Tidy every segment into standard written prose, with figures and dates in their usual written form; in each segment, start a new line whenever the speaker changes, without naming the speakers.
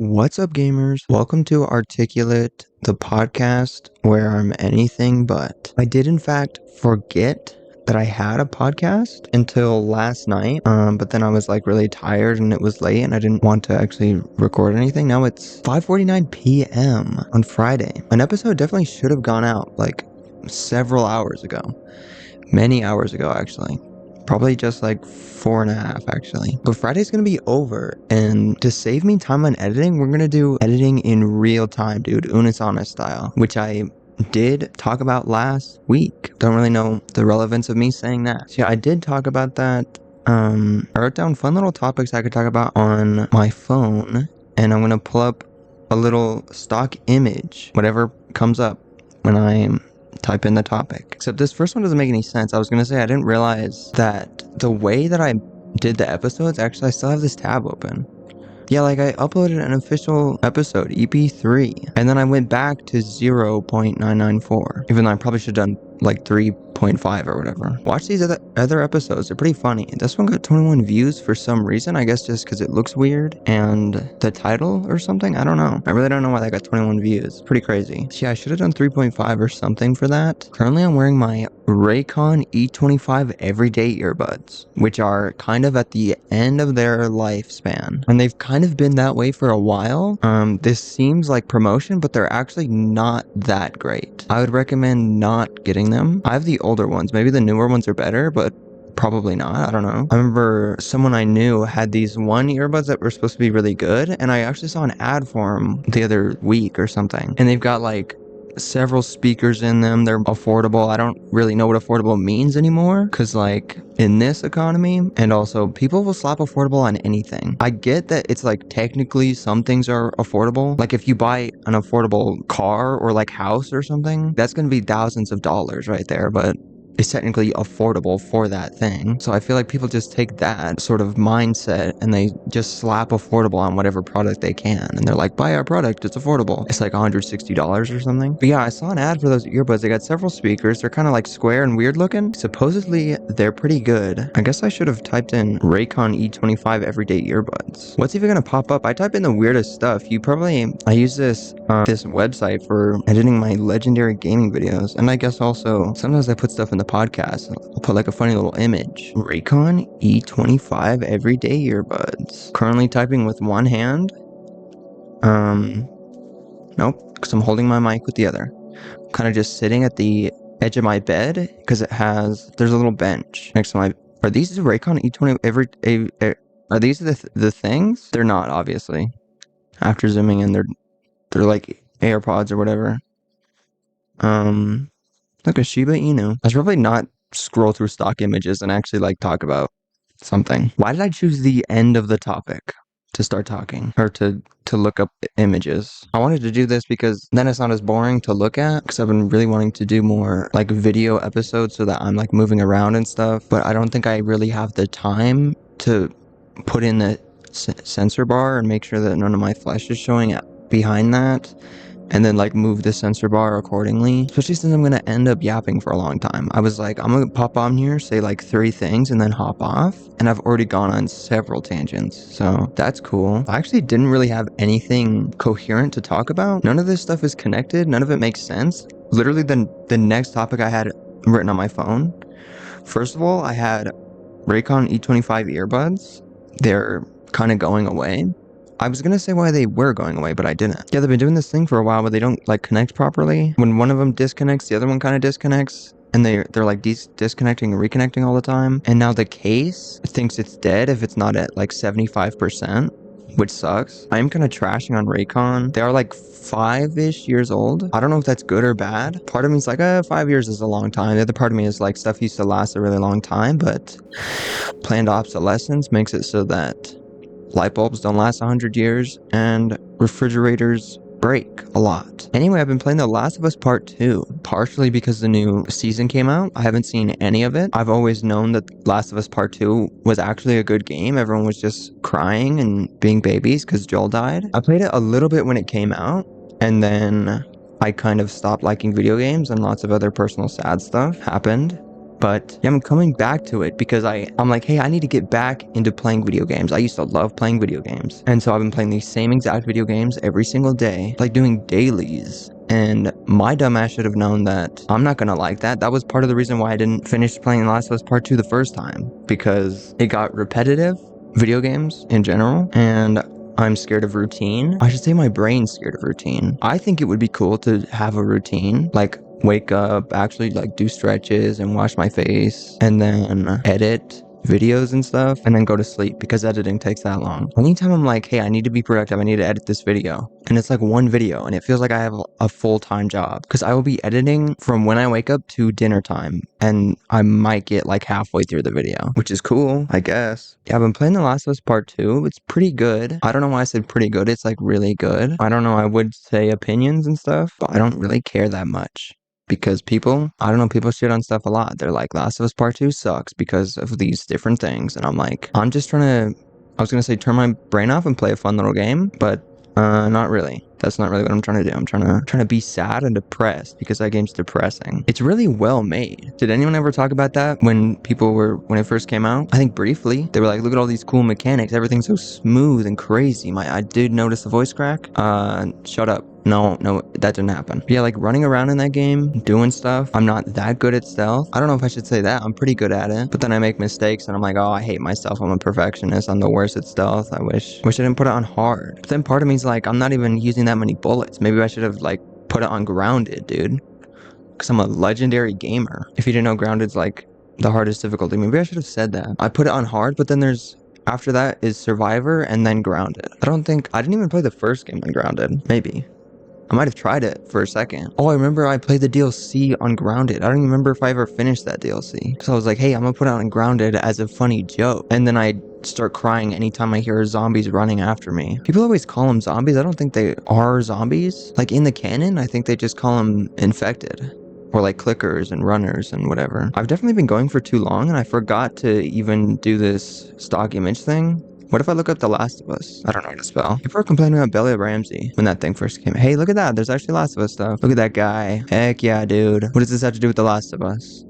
What's up, gamers? Welcome to Articulate, the podcast where I'm anything but. I did, in fact, forget that I had a podcast until last night, but then I was like really tired and it was late and I didn't want to actually record anything. Now it's 5:49 p.m. on Friday. An episode definitely should have gone out like several hours ago. Many hours ago, actually. Probably just like 4.5 actually. But Friday's gonna be over, and to save me time on editing, we're gonna do editing in real time, dude. Unus annus style, which I did talk about last week. Don't really know the relevance of me saying that. So yeah, I did talk about that. I wrote down fun little topics I could talk about on my phone, and I'm gonna pull up a little stock image, whatever comes up when I type in the topic. Except this first one doesn't make any sense. I was gonna say I didn't realize that the way that I did the episodes, actually I still have this tab open. Yeah, like I uploaded an official episode, Eepie 3, and then I went back to 0.994, even though I probably should have done like 3.5 or whatever. Watch these other episodes, they're pretty funny. This one got 21 views for some reason, I guess just because it looks weird, and the title or something, I don't know. I really don't know why that got 21 views. Pretty crazy. So yeah, I should have done 3.5 or something for that. Currently I'm wearing my Raycon E25 everyday earbuds, which are kind of at the end of their lifespan, and they've kind of been that way for a while. This seems like promotion, but they're actually not that great. I would recommend not getting them. I have the older ones. Maybe the newer ones are better, but probably not. I don't know. I remember someone I knew had these one earbuds that were supposed to be really good, and I actually saw an ad for them the other week or something, and they've got like several speakers in them. They're affordable. I don't really know what affordable means anymore, because like in this economy, and also people will slap affordable on anything. I get that it's like technically some things are affordable. Like if you buy an affordable car or like house or something, that's going to be thousands of dollars right there, but it's technically affordable for that thing. So I feel like people just take that sort of mindset and they just slap affordable on whatever product they can. And they're like, buy our product, it's affordable. It's like $160 or something. But yeah, I saw an ad for those earbuds. They got several speakers. They're kind of like square and weird looking. Supposedly they're pretty good. I guess I should have typed in Raycon E25 everyday earbuds. What's even gonna pop up? I type in the weirdest stuff. I use this website for editing my legendary gaming videos. And I guess also sometimes I put stuff in the podcast. I'll put like a funny little image. Raycon E25 everyday earbuds. Currently typing with one hand. Nope, because I'm holding my mic with the other. Kind of just sitting at the edge of my bed because there's a little bench next to my. Are these the Raycon E20 are these the things? They're not, obviously. After zooming in, they're like AirPods or whatever. Like a Shiba Inu. I should probably not scroll through stock images and actually like talk about something. Why did I choose the end of the topic to start talking, or to look up images? I wanted to do this because then it's not as boring to look at, because I've been really wanting to do more like video episodes so that I'm like moving around and stuff, but I don't think I really have the time to put in the sensor bar and make sure that none of my flesh is showing behind that, and then like move the sensor bar accordingly, especially since I'm gonna end up yapping for a long time. I was like, I'm gonna pop on here, say like 3 things, and then hop off, and I've already gone on several tangents, so that's cool. I actually didn't really have anything coherent to talk about. None of this stuff is connected, none of it makes sense. Literally the next topic I had written on my phone, first of all, I had Raycon E25 earbuds. They're kind of going away. I was gonna say why they were going away, but I didn't. Yeah, they've been doing this thing for a while, but they don't like connect properly. When one of them disconnects, the other one kind of disconnects, and they're like disconnecting and reconnecting all the time. And now the case thinks it's dead if it's not at like 75%, which sucks. I am kind of trashing on Raycon. They are like 5-ish years old. I don't know if that's good or bad. Part of me is like, 5 years is a long time. The other part of me is like, stuff used to last a really long time, but planned obsolescence makes it so that light bulbs don't last 100 years, and refrigerators break a lot. Anyway, I've been playing The Last of Us Part 2, partially because the new season came out. I haven't seen any of it. I've always known that Last of Us Part 2 was actually a good game. Everyone was just crying and being babies because Joel died. I played it a little bit when it came out, and then I kind of stopped liking video games, and lots of other personal sad stuff happened. But yeah, I'm coming back to it because I'm like, hey, I need to get back into playing video games. I used to love playing video games. And so I've been playing these same exact video games every single day, like doing dailies. And my dumbass should have known that I'm not gonna like that. That was part of the reason why I didn't finish playing The Last of Us Part 2 the first time, because it got repetitive, video games in general, and I'm scared of routine. I should say my brain's scared of routine. I think it would be cool to have a routine, like wake up, actually like do stretches and wash my face, and then edit videos and stuff, and then go to sleep, because editing takes that long. Anytime I'm like, hey, I need to be productive, I need to edit this video, and it's like one video, and it feels like I have a full-time job, because I will be editing from when I wake up to dinner time, and I might get like halfway through the video, which is cool, I guess. Yeah, I've been playing The Last of Us Part 2. It's pretty good. I don't know why I said pretty good. It's like really good. I don't know, I would say opinions and stuff, but I don't really care that much. Because people shit on stuff a lot. They're like, Last of Us Part 2 sucks because of these different things. And I'm like, I was going to say turn my brain off and play a fun little game, but not really. That's not really what I'm trying to do. I'm trying to be sad and depressed because that game's depressing. It's really well made. Did anyone ever talk about that when it first came out? I think briefly. They were like, look at all these cool mechanics. Everything's so smooth and crazy. I did notice the voice crack. Shut up. No, that didn't happen. But yeah, like running around in that game, doing stuff. I'm not that good at stealth. I don't know if I should say that. I'm pretty good at it. But then I make mistakes and I'm like, oh, I hate myself. I'm a perfectionist. I'm the worst at stealth. I wish I didn't put it on hard. But then part of me is like, I'm not even using that many bullets. Maybe I should have like put it on grounded, dude. Because I'm a legendary gamer. If you didn't know, grounded's like the hardest difficulty. Maybe I should have said that. I put it on hard, but then after that is survivor and then grounded. I didn't even play the first game on grounded. Maybe. I might have tried it for a second. Oh, I remember I played the DLC on Grounded. I don't even remember if I ever finished that DLC. So I was like, hey, I'm gonna put it on Grounded as a funny joke. And then I start crying anytime I hear zombies running after me. People always call them zombies. I don't think they are zombies. Like in the canon, I think they just call them infected. Or like clickers and runners and whatever. I've definitely been going for too long and I forgot to even do this stock image thing. What if I look up The Last of Us? I don't know how to spell. People were complaining about Bella Ramsey when that thing first came. Hey, look at that. There's actually Last of Us stuff. Look at that guy. Heck yeah, dude. What does this have to do with The Last of Us?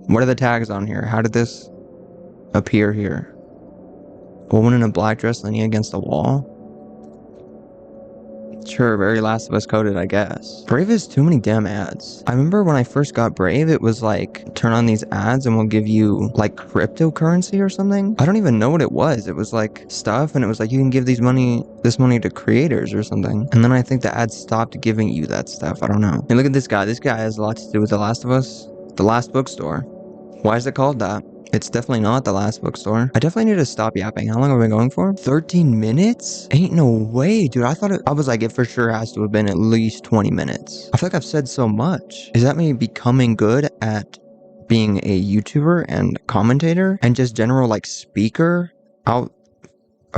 What are the tags on here? How did this appear here? A woman in a black dress leaning against a wall? Sure, very Last of Us coded, I guess. Brave has too many damn ads. I remember when I first got Brave, it was like, turn on these ads and we'll give you like cryptocurrency or something. I don't even know what it was. It was like stuff and it was like, you can give this money to creators or something. And then I think the ads stopped giving you that stuff. I don't know. And look at this guy. This guy has a lot to do with The Last of Us. The Last Bookstore. Why is it called that? It's definitely not The Last Bookstore. I definitely need to stop yapping. How long have I been going for? 13 minutes? Ain't no way, dude. I was like, it for sure has to have been at least 20 minutes. I feel like I've said so much. Is that me becoming good at being a YouTuber and commentator and just general like speaker? A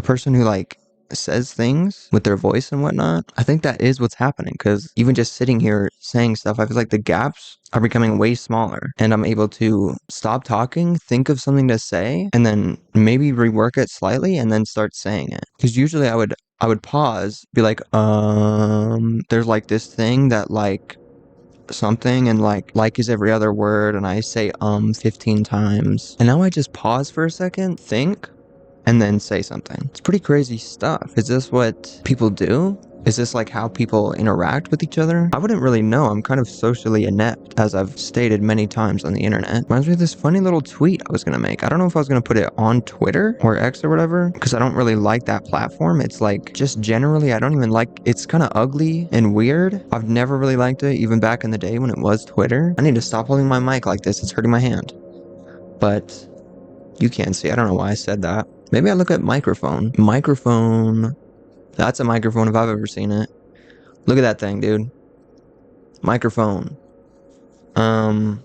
person who like says things with their voice and whatnot. I think that is what's happening, because even just sitting here saying stuff, I feel like the gaps are becoming way smaller and I'm able to stop talking, think of something to say, and then maybe rework it slightly and then start saying it. Because usually I would pause, be like, there's like this thing that like something, and like is every other word, and I say 15 times. And now I just pause for a second, think, and then say something. It's pretty crazy stuff. Is this what people do? Is this like how people interact with each other? I wouldn't really know. I'm kind of socially inept, as I've stated many times on the internet. Reminds me of this funny little tweet I was gonna make. I don't know if I was gonna put it on Twitter or X or whatever, because I don't really like that platform. It's like, just generally, I don't even like, it's kind of ugly and weird. I've never really liked it, even back in the day when it was Twitter. I need to stop holding my mic like this. It's hurting my hand. But you can't see. I don't know why I said that. Maybe I look at microphone. Microphone. That's a microphone if I've ever seen it. Look at that thing, dude. Microphone. What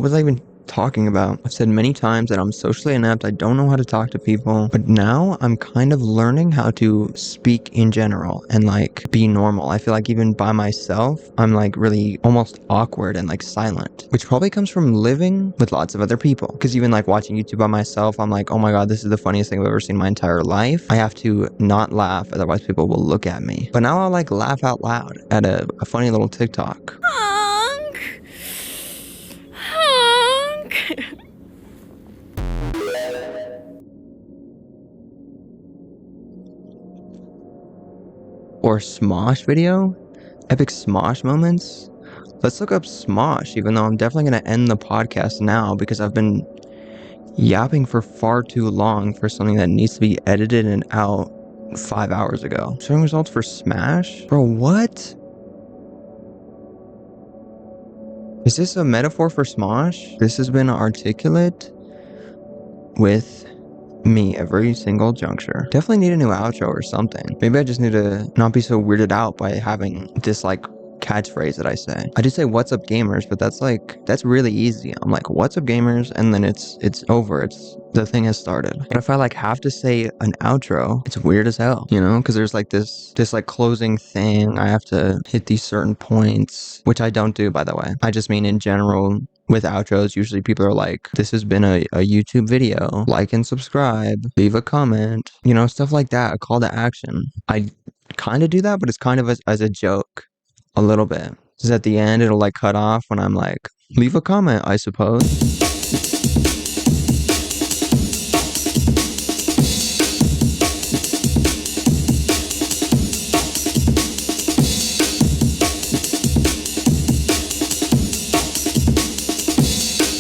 was I even talking about? I've said many times that I'm socially inept. I don't know how to talk to people. But now I'm kind of learning how to speak in general and like be normal. I feel like even by myself, I'm like really almost awkward and like silent, which probably comes from living with lots of other people. Because even like watching YouTube by myself, I'm like, oh my God, this is the funniest thing I've ever seen in my entire life. I have to not laugh, otherwise people will look at me. But now I'll like laugh out loud at a funny little TikTok. or Smosh video? Epic Smosh moments? Let's look up Smosh, even though I'm definitely going to end the podcast now because I've been yapping for far too long for something that needs to be edited and out 5 hours ago. Showing results for Smash? Bro, what? Is this a metaphor for Smosh? This has been articulate with me every single juncture. Definitely need a new outro or something. Maybe I just need to not be so weirded out by having this like catchphrase that I say. I just say what's up gamers, but that's really easy. I'm like what's up gamers and then it's over. The thing has started. And if I like have to say an outro, it's weird as hell, you know, because there's like this like closing thing. I have to hit these certain points, which I don't do, by the way. I just mean in general with outros, usually people are like, this has been a YouTube video, like and subscribe, leave a comment, you know, stuff like that, a call to action. I kind of do that, but it's kind of as a joke, a little bit. Because at the end, it'll like cut off when I'm like, leave a comment, I suppose.